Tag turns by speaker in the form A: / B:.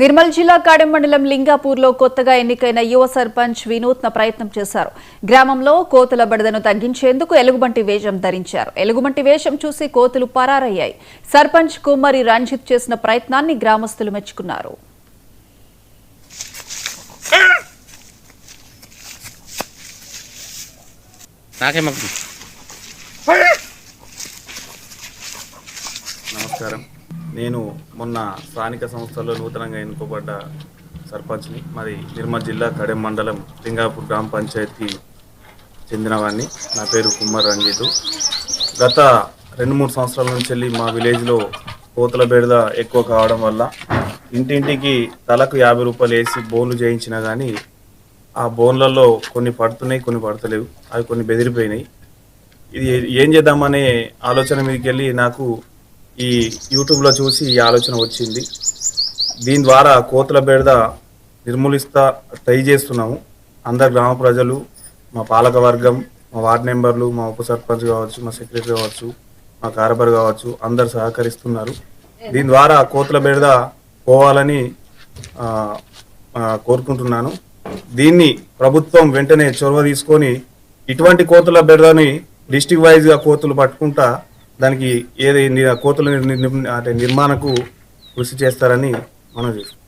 A: నిర్మల్ జిల్లా కాడెం మండలం లింగాపూర్లో కొత్తగా ఎన్నికైన యువ సర్పంచ్ వినూత్న ప్రయత్నం చేశారు. గ్రామంలో కోతుల బెడదను తగ్గించేందుకు ఎలుగుబంటి వేషం ధరించారు. ఎలుగుబంటి వేషం చూసి కోతులు పరారయ్యాయి. సర్పంచ్ కుమ్మరి రంజిత్ చేసిన ప్రయత్నాన్ని గ్రామస్తులు మెచ్చుకున్నారు.
B: నమస్కారం. నేను మొన్న స్థానిక సంస్థల్లో నూతనంగా ఎన్నుకోబడ్డ సర్పంచ్ని. మరి నిర్మల్ జిల్లా కడెం మండలం లింగాపూర్ గ్రామ పంచాయతీకి చెందినవాడిని. నా పేరు కుమ్మర్ రంజిత్. గత 2-3 సంవత్సరాల నుంచి వెళ్ళి మా విలేజ్లో కోతుల బెడద ఎక్కువ కావడం వల్ల ఇంటింటికి తలకు 50 రూపాయలు వేసి బోన్లు చేయించినా కానీ ఆ బోన్లలో కొన్ని పడుతున్నాయి, కొన్ని పడతలేవు. అవి కొన్ని బెదిరిపోయినాయి. ఇది ఏం చేద్దామనే ఆలోచన మీదకి వెళ్ళి నాకు ఈ యూట్యూబ్లో చూసి ఈ ఆలోచన వచ్చింది. దీని ద్వారా కోతుల బెడద ట్రై చేస్తున్నాము. అందరు గ్రామ ప్రజలు, మా పాలక వర్గం, మా వార్డు మెంబర్లు, మా ఉప సర్పంచ్ కావచ్చు, మా సెక్రటరీ కావచ్చు, మా కార్యబర్ కావచ్చు, అందరు సహకరిస్తున్నారు. దీని ద్వారా కోతుల బెడద పోవాలని కోరుకుంటున్నాను. దీన్ని ప్రభుత్వం వెంటనే చొరవ తీసుకొని ఇటువంటి కోతుల బెడదని డిస్ట్రిక్ట్ వైజ్గా కోతులు పట్టుకుంటా దానికి కోతుల నిర్మాణకు కృషి చేస్తారని మనం చూస్తాం.